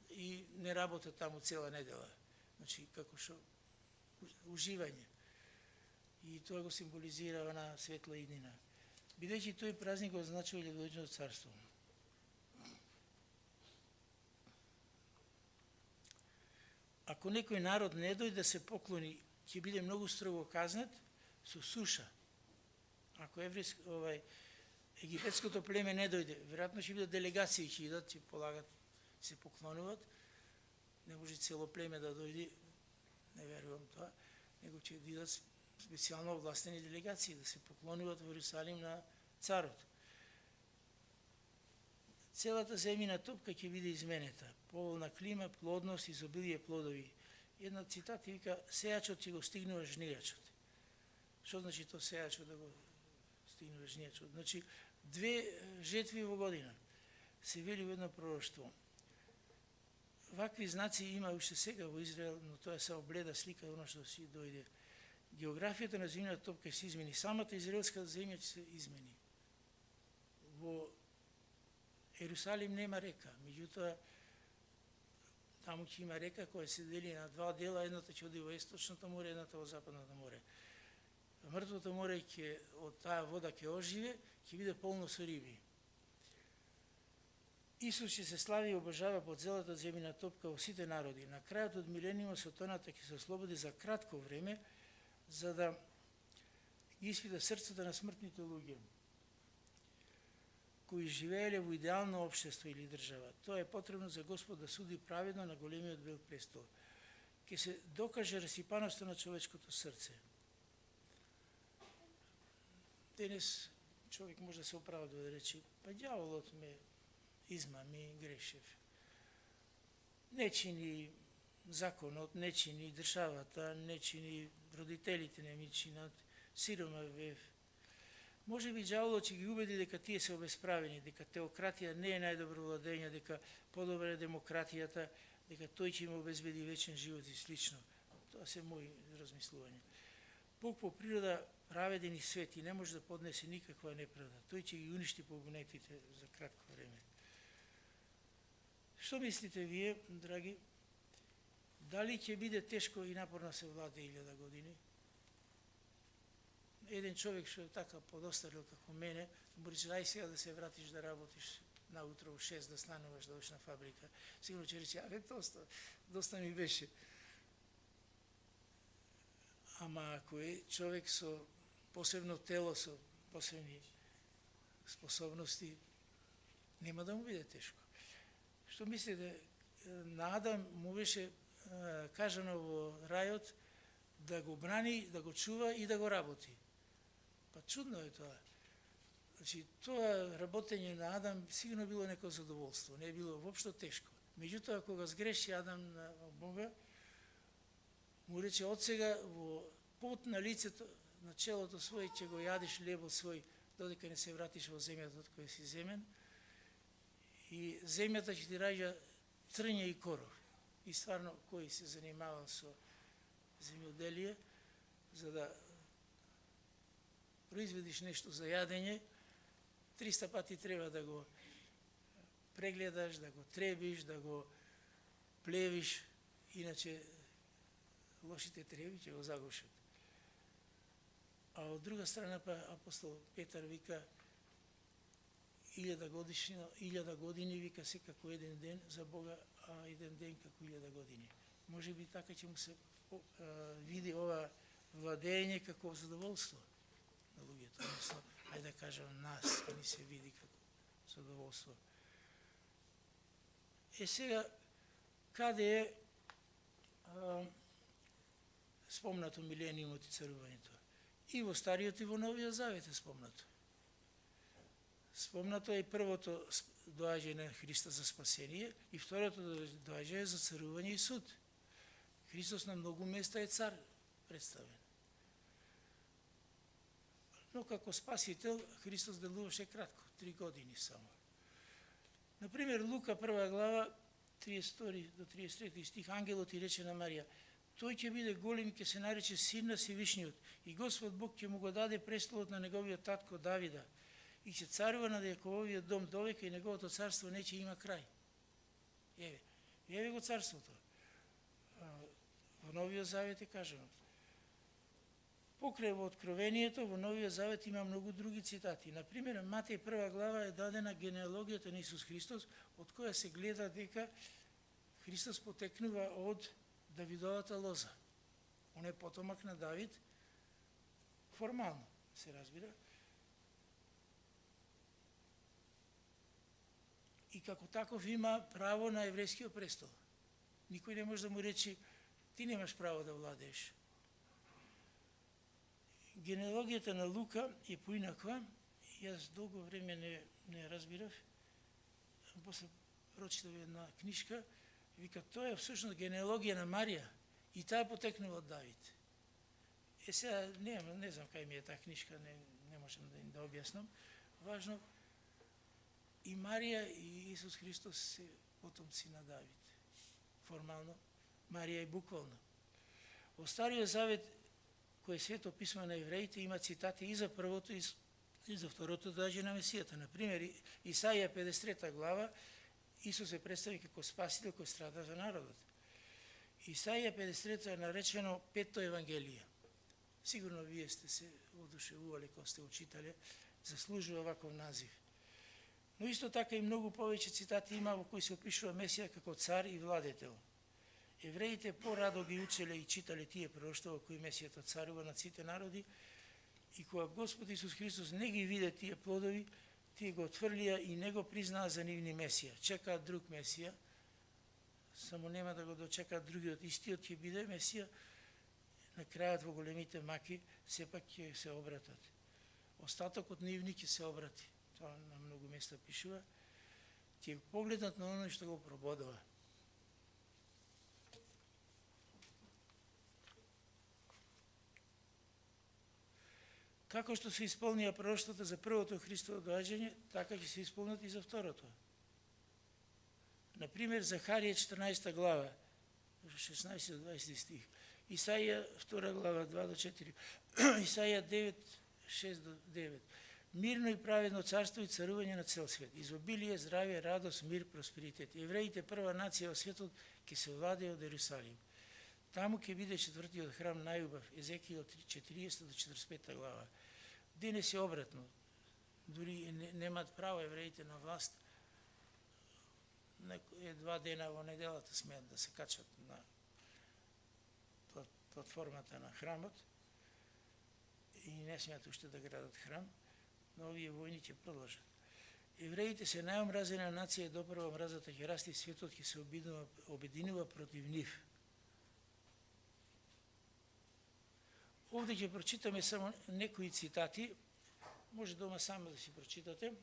и не работат таму цела недела. Значи, како што уживање. И тоа го символизира она светла иднина. Бидејќи тој празник го означува 1000-годишното царство. Ако некој народ не дојде да се поклони, ќе биде многу строго казнет со суша. Ако египетското племе не дојде, веројатно ќе бидат делегации, ќе идат, ќе полагат, се поклонуват. Не може цело племе да дојде, не верувам тоа, него ќе идат специјално овластени делегации да се поклонуват во Иерусалим на царот. Целата земјина топка ќе биде изменета. Поволна клима, плодност, изобилие плодови. Една цитат вика, сејачот ќе го стигнува жнијачот. Што значи то сејачот да го стигнува жнијачот? Значи, 2 жетви во година. Се вели во едно пророштво. Вакви знаци има уште сега во Израел, но тоа е само бледа слика, оно што си дојде. Географијата на земјината топка се измени. Самата израелска земја ќе се измени. Во Ерусалим нема река, меѓутоа таму ќе има река која се дели на 2 дела, едната ќе оди во Источното море, едната во Западното море. Мртвото море ќе од таа вода ќе оживе, ќе биде полно со риби. Исус ќе се слави и обожава по целата земјина топка во сите народи. На крајот од милениумот сатаната ќе се ослободи за кратко време, за да ги испита срцата на смртните луѓе кои живееле во идеално општество или држава. Тоа е потребно за Господ да суди праведно на големиот бел престол. Ке се докаже расипаноста на човечкото срце. Денес човек може да се оправдува да рече, па ѓаволот ме измами, грешев. Не чини законот не чини, државата не чини, родителите не ми чинат, сирома бев. Може би ѓаволот ќе ги убеди дека тие се обесправени, дека теократија не е најдобро владење, дека подобра е демократијата, дека тој ќе им обезбеди вечен живот и слично. Тоа се мои размислувања. Бог по природа праведен и свет и не може да поднесе никаква неправда. Тој ќе ги уништи погонетите за кратко време. Што мислите вие, драги? Дали ќе биде тешко и напорно се владе 1000 години? Еден човек што е така подостарил како мене, му рече, ај сега да се вратиш да работиш наутро у 6 да стануваш да одиш на фабрика. Сигурно ќе рече, абе доста ми беше. Ама ако е човек со посебно тело, со посебни способности, нема да му биде тешко. Што мислите, на Адам му беше кажано во рајот да го брани, да го чува и да го работи. Па чудно е тоа. Значи, тоа работење на Адам сигурно било неко задоволство, не е било воопшто тешко. Меѓутоа, кога сгреши Адам на Бога, му рече, од сега во пот на лицето, на челото свој, ќе го јадиш лебот свој, додека не се вратиш во земјата од која си земен, и земјата ќе ти раѓа трње и коров. И стварно, кој се занимава со земјоделие, за да произведиш нешто за јадење, 300 пати треба да го прегледаш, да го требиш, да го плевиш, иначе лошите треби ќе го загушат. А од друга страна па апостол Петар вика 1000 години вика секако еден ден за Бога, а еден ден како 1000 години. Може би така ќе му се види ова владење како задоволство на луѓето, односно, ајде да кажам нас, ни се види како задоволство. Сега, каде е спомнато милениумот и царувањето? И во Стариот и во Новиот Завет е спомнато. Спомнато е првото доаѓање на Христа за спасение и второто доаѓање за царување и суд. Христос на многу места е цар представен. Но како спасител Христос делуваше кратко, 3 години само. Например, Лука 1 глава, 32 до 33 стих, ангелот и рече на Марија, тој ќе биде голем и ќе се нарече син на Севишниот и Господ Бог ќе му го даде престолот на неговиот татко Давида и ќе царува над Јакововиот дом довека и неговото царство не ќе има крај. Еве го царството. Во Новиот Завет е кажано. Покрај во Откровението, во Новиот Завет има многу други цитати. Например, Матеј 1 глава е дадена генеалогијата на Исус Христос, од која се гледа дека Христос потекнува од Давидовата лоза. Он е потомак на Давид, формално се разбира. И како таков има право на еврејскиот престол. Никој не може да му речи, ти немаш право да владееш. Генеалогијата на Лука е поинаква, јас долго време не разбирав, после прочитав една книжка, вика, тоа е всушност генеалогија на Марија и таа потекнува од Давид. Сега не знам кај ми е таа книжка, не можам да објаснам. Важно, и Марија и Исус Христос се потомци на Давид. Формално, Марија и буквално. Во Стариот Завет, кој е свето писмо на евреите, има цитати и за првото и за второто доаѓање на Месијата. Например, Исаија 53 глава, Исус се представи како спасител кој страда за народот. Исаија 53 е наречено Петто Евангелие. Сигурно вие сте се одушевували кога сте учитале, заслужува ваков назив. Но исто така и многу повеќе цитати има во кои се опишува Месија како цар и владетел. Евреите порадо ги учеле и читале тие пророштва во кои Месијата царува над сите народи и кога Господ Исус Христос не ги виде тие плодови, тие го отфрлија и не го признаа за нивни Месија. Чекаат друг Месија, само нема да го дочекаат другиот, истиот ќе биде Месија, на крајот во големите маки сепак ќе се обратат. Остатокот нивни ќе се обрати. Тоа на многу места пишува. Ќе погледнат на оној што го прободува. Како што се исполнија пророштвата за првото Христово доаѓање, така ќе се исполнат и за второто. Например, Захарија 14 глава, 16 до 20 стих, Исаија 2 глава, 2 до 4, Исаија 9, 6 до 9. Мирно и праведно царство и царување на цел свет, изобилие, здравје, радост, мир, просперитет. Евреите, прва нација во светот, ќе се владее од Ерусалим. Таму ќе биде четвртиот храм најубав, Езекијел 40 до 45 глава. Денес е обратно. Дури немаат право евреите на власт. Два дена во неделата смеат да се качат на платформата на храмот и не смеат уште да градат храм, но овие војни ќе продолжат. Евреите се најомразена нација и допрва мразата ќе расти, светот ќе се обединува против нив. Овде ќе прочитаме само некои цитати, може дома само да си прочитате,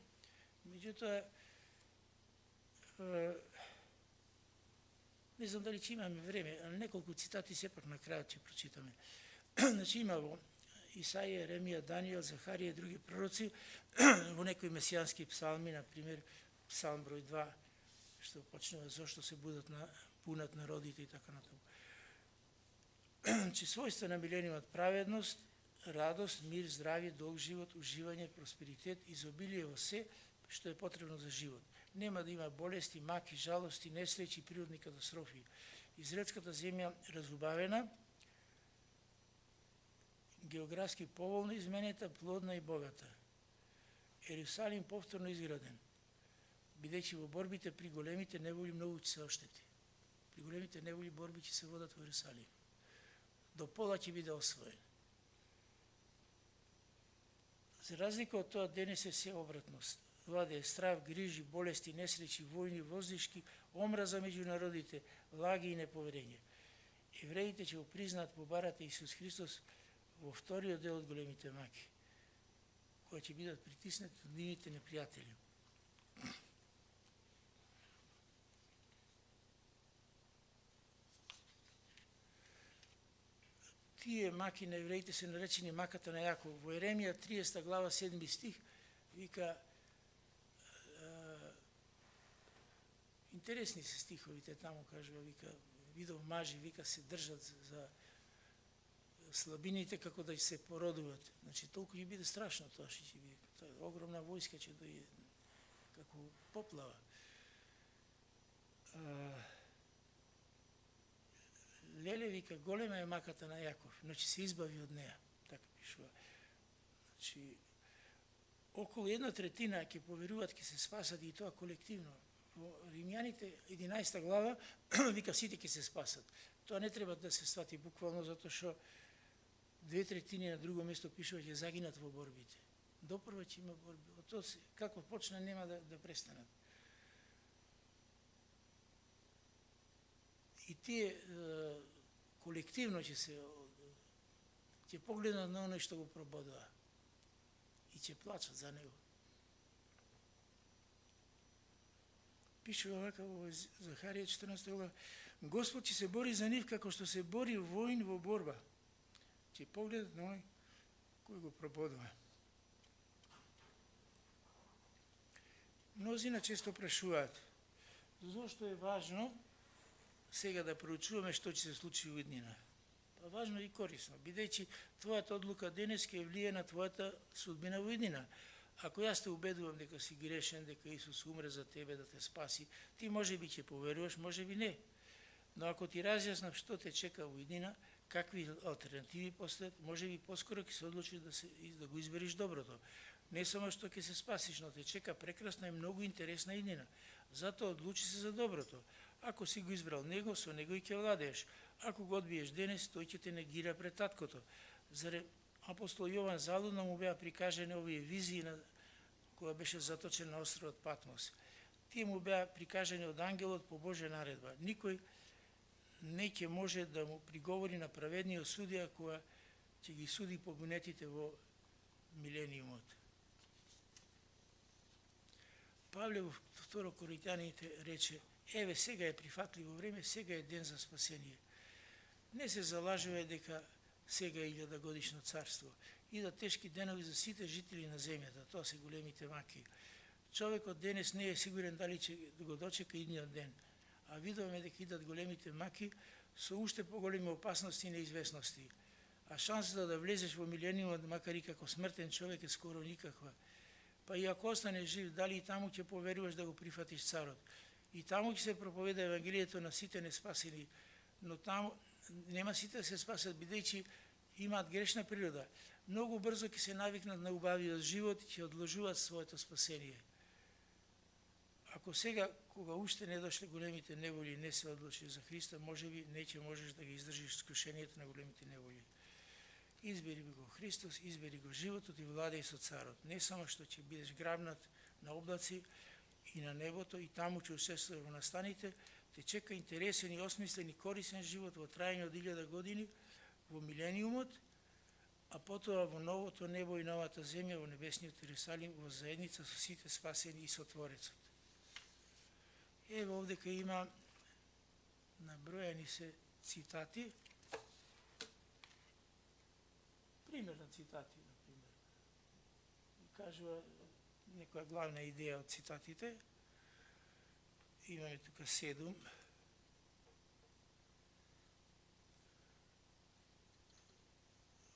меѓутоа не знам дали ќе имаме време, а неколку цитати сепак на крајот ќе прочитаме. Значи има во Исаија, Еремија, Данијел, Захарија и други пророци, во некои месијански псалми, например, псалм број 2, што почнува зошто се бунат народите и така натаму. Че својства на милениумот праведност, радост, мир, здравје, долг живот, уживање, просперитет, изобилие во се што е потребно за живот. Нема да има болести, маки, жалости, несреќи, природни катастрофи. Израелската земја разубавена, географски поволно изменета, плодна и богата. Ерусалим повторно изграден, бидејќи во борбите при големите неволи многу ќе се оштети. При големите неволи борби ќе се водат во Ерусалим. До пола ќе биде освоен. За разлика од тоа, денес е се обратност. Владее страв, грижи, болести, несреќи, војни, воздишки, омраза меѓу народите, лаги и неповерење. Евреите ќе го признаат по барата Исус Христос во вториот дел од големите маки, кои ќе бидат притиснати од нивните непријатели. Тие маки на евреите се наречени маката на Јаков. Во Еремија 30 глава 7 стих вика, интересни се стиховите таму, кажува, вика, видов мажи, вика, се држат за слабините како да се породуват. Значи, толку ќе биде страшно тоа што ќе биде. Тоа огромна војска ќе дојде како поплава. Леле, вика, голема е маката на Јаков, но ќе се избави од неа. Така пишува. Значи, околу 1/3 ќе поверуваат, ќе се спасат и тоа колективно. Во Римјаните 11 глава вика сите ќе се спасат. Тоа не треба да се свати буквално, затоа што 2/3 на друго место пишува ќе загинат во борбите. Допрва ќе има борби. Од тоа како почна нема да престанат. И тие колективно ќе погледнат на оној што го прободува и ќе плачат за него. Пишува вака во Захарија 14 глава, Господ ќе се бори за нив како што се бори воин во борба. Ќе погледат на оној кој го прободува. Мнозина често прашуваат зошто е важно сега да проучуваме што ќе се случи во иднина. Па важно и корисно, бидејќи твојата одлука денес ќе влие на твојата судбина во иднина. Ако јас те убедувам дека си грешен, дека Исус умре за тебе да те спаси, ти можеби ќе поверуваш, можеби не. Но ако ти разјаснам што те чека во иднина, какви алтернативи постојат, можеби поскоро ќе се одлучиш да го избериш доброто. Не само што ќе се спасиш, но те чека прекрасна и многу интересна иднина. Затоа одлучи се за доброто. Ако си го избрал него, со него и ќе владееш. Ако го одбиеш денес, тој ќе те негира пред таткото. Заре апостол Јован залудно му беа прикажани овие визии која беше заточен на островот Патмос. Тие му беа прикажани од ангелот по Божја наредба. Никој не ќе може да му приговори на праведниот судија која ќе ги суди побунетите во милениумот. Павле во 2 Коринќаните рече, еве сега е прифатливо време, сега е ден за спасение. Не се залажува дека сега е 1000-годишно царство. Идат тешки денови за сите жители на земјата, тоа се големите маки. Човекот денес не е сигурен дали ќе го дочека идниот ден, а видуваме дека идат големите маки со уште поголеми опасности и неизвестности. А шансата да влезеш во милениумот, макар и како смртен човек, е скоро никаква. Па и ако останеш жив, дали и таму ќе поверуваш да го прифатиш царот? И таму ќе се проповеда Евангелието на сите неспасени, но таму нема сите да се спасат, бидејќи имаат грешна природа. Многу брзо ќе се навикнат на убавиот живот и ќе одложуваат своето спасение. Ако сега, кога уште не дошле големите неволи, не се одлучиш за Христа, можеби не ќе можеш да ги издржиш искушението на големите неволи. Избери го Христос, избери го животот и владеј со царот. Не само што ќе бидеш грабнат на облаци и на небото, и таму ќе учествуваш во настаните, те чека интересен и осмислен и корисен живот во трајање од 1000 години, во милениумот, а потоа во новото небо и новата земја, во небесниот Иерусалим, во заедница со сите спасени и со Творецот. Ево овдека има набројани се цитати, пример на цитати, например. Кажува некоја главна идеја од цитатите. Имаме тука 7.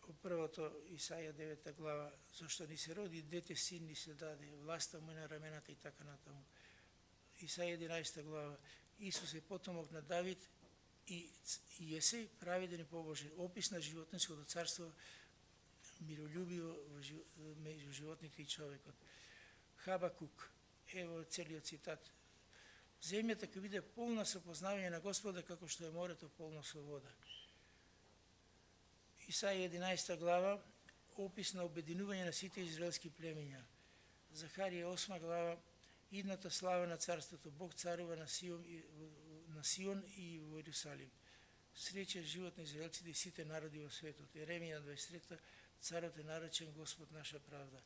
Во првото Исаја 9 глава, зашто ни се роди дете, син ни се даде, власта му е на рамената и така натаму. Исаја 11 глава, Исус е потомок на Давид и Јесеј, праведен и побожен, опис на животинското царство, миролюбиво меѓу животните и човекот. Хабакук, ево целиот цитат. Земјата ќе биде полна со познавање на Господа, како што е морето полно со вода. Исаја 11 глава, опис на обединување на сите израелски племиња. Захарија 8 глава, идната слава на царството, Бог царува на Сион и во Иерусалим. Среќен живот на израелците и сите народи во светот. Еремија 23, царот е наречен Господ наша правда.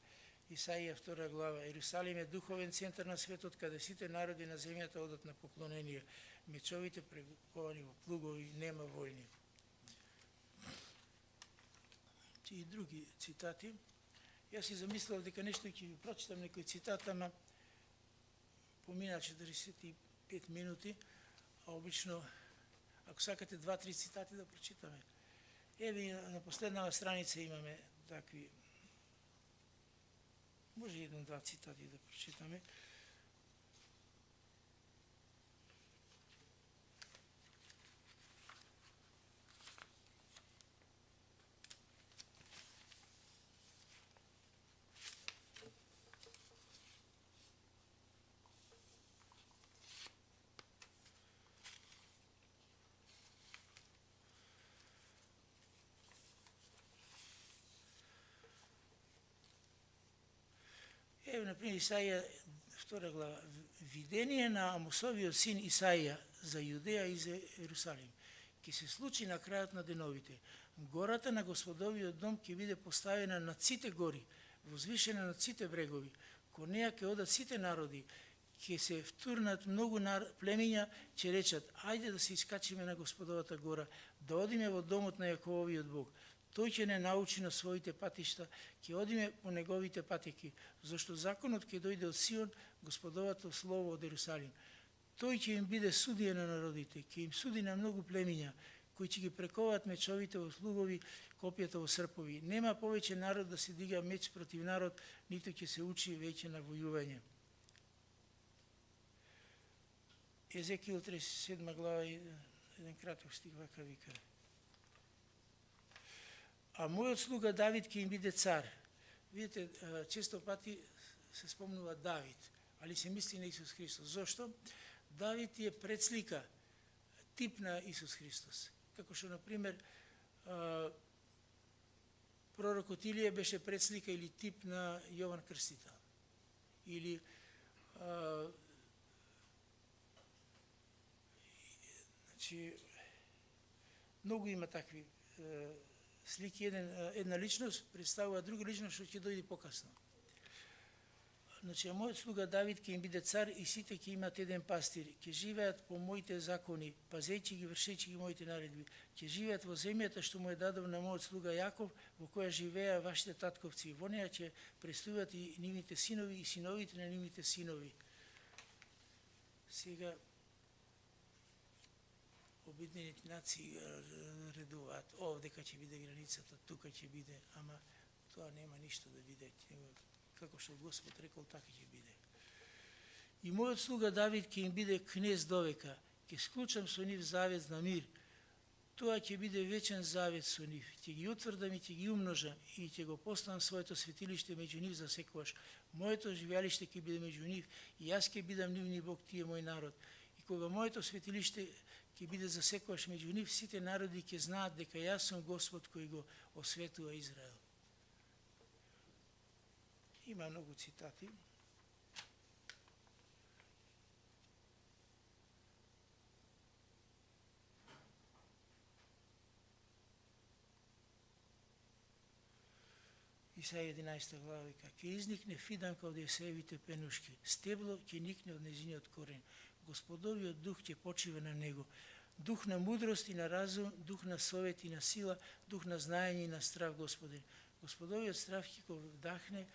Исаија 2 глава, Иерусалим е духовен центар на светот, каде сите народи на земјата одат на поклонение. Мечовите преговани во плугови, нема војни. И други цитати. Јас си замислил дека нешто ќе ви прочитам некој цитат, ама помина 45 минути, а обично, ако сакате 2-3 цитати да прочитаме. Еве на последнава страница имаме такви, може 1-2 цитати да прочитаме. Ево, например, Исаија 2 глава. Видение на Амосовиот син Исаија за Јудеја и за Ерусалим. Ке се случи на крајот на деновите. Гората на Господовиот дом ќе биде поставена над сите гори, возвишена над сите брегови. Кон неа ќе одат сите народи, ќе се втурнат многу племиња, ќе речат, ајде да се искачиме на Господовата гора, да одиме во домот на Јакововиот Бог. Тој ќе не научи на своите патишта, ќе одиме по неговите патеки, зашто законот ќе дојде од Сион, Господовото слово од Ерусалим. Тој ќе им биде судија на народите, ќе им суди на многу племиња, кои ќе ги прековаат мечовите во слугови, копјата во српови. Нема повеќе народ да се дига меч против народ, ниту ќе се учи веќе на војување. Езекијел 37 глава, еден краток стих вака вика. А мојот слуга Давид ќе им биде цар. Видите, често пати се спомнува Давид, али се мисли на Исус Христос. Зошто? Давид е предслика, тип на Исус Христос. Како што, например, пророкот Илија беше предслика или тип на Јован Крстител. Или значи, многу има такви слики. Една личност представува друга личност што ќе дојде покасно. Значи, мојот слуга Давид ќе им биде цар и сите ќе имат еден пастир, ќе живеат по моите закони, пазејќи ги, вршејќи ги моите наредби, ќе живеат во земјата што му е дадов на мојот слуга Јаков, во која живеа вашите татковци. Во неја ќе престојат и нивните синови и синовите на нивните синови. Сега Обединените нации редуваат, овдека ќе биде границата, тука ќе биде, ама тоа нема ништо да биде, како што Господ рекол, така ќе биде. И мојот слуга Давид ќе им биде кнез довека, ќе склучам со нив завет на мир, тоа ќе биде вечен завет со нив, ќе ги утврдам и ќе ги умножам и ќе го поставам своето светилиште меѓу нив за секогаш. Моето живеалиште ќе биде меѓу нив и јас ќе бидам нивни Бог, тие мој народ. И кога моето светилиште ќе биде за секогаш меѓу нив, сите народи ќе знаат дека јас сум Господ кој го осветува Израел. Има многу цитати. Исаја 11 глава вика: ќе изникне фиданка од Јесеевите пенушки, стебло ќе никне од незиниот корен. Господовиот дух ќе почива на него. Дух на мудрост и на разум, дух на совет и на сила, дух на знаење и на страв Господен. Господовиот страв ќе го вдахне,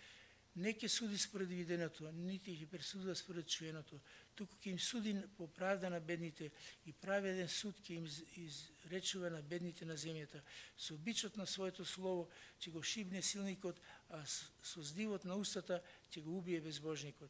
не ќе суди според виденото, нити ќе пресудува според чуеното, туку ќе им суди по правда на бедните и праведен суд ќе им изречува на бедните на земјата. Со бичот на своето слово ќе го шибне силникот, а со здивот на устата ќе го убие безбожникот.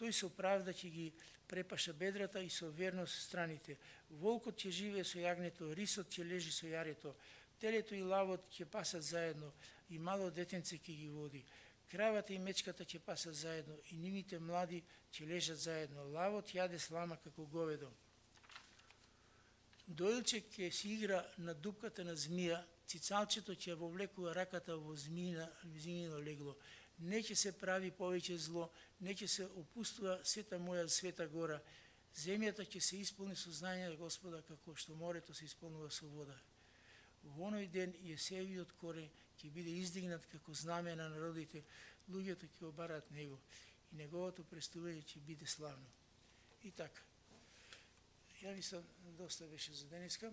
Тој со правда ќе ги препаша бедрата и со верност страните. Волкот ќе живее со јагнето, рисот ќе лежи со јарето, телето и лавот ќе пасат заедно и мало детенце ќе ги води. Кравата и мечката ќе пасат заедно и нивните млади ќе лежат заедно. Лавот јаде слама како говедо. Доилче ќе се игра на дупката на змија, цицалчето ќе вовлекува раката во змиино легло. Не ќе се прави повеќе зло, не ќе се опустува сета моја света гора. Земјата ќе се исполни со знање на Господа, како што морето се исполнува со вода. Во оној ден Јесеевиот корен ќе биде издигнат како знаме на народите, луѓето ќе обарат него и неговото престување ќе биде славно. И така, ја мислам, доста беше за денеска.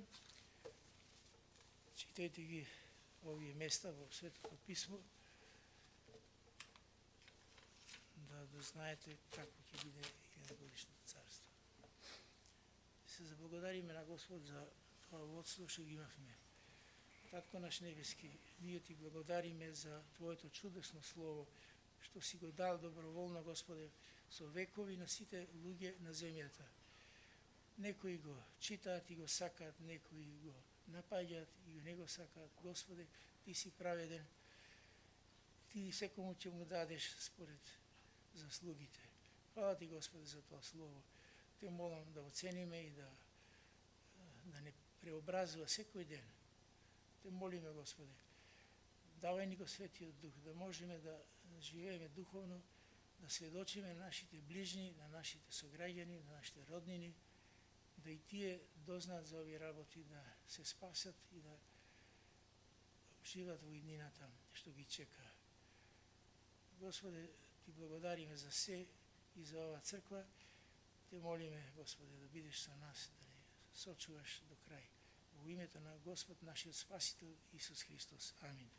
Читајте ги овие места во Светото писмо, да дознаете како ќе биде едногодишното царство. Се заблагодариме на Господ за тоа водство што ги имавме. Татко наш небески, ние ти благодариме за Твоето чудесно слово, што си го дал доброволно, Господе, со векови на сите луѓе на земјата. Некои го читаат и го сакаат, некои го напаѓаат и не го сакаат. Господе, Ти си праведен, Ти секому ќе му дадеш според заслугите. Хвала Ти, Господе, за тоа слово. Те молам да оцениме и да не преобразува секој ден. Те молиме, Господе, давај ни го Светиот Дух, да можеме да живееме духовно, да сведочиме на нашите ближни, на нашите сограѓани, на нашите роднини, да и тие дознаат за овие работи, да се спасат и да живеат во иднината што ги чека. Господе, Ти благодариме за се и за оваа црква. Те молиме, Господе, да бидеш со нас, да ни сочуваш до крај. Во името на Господ, нашиот Спасител Исус Христос. Амин.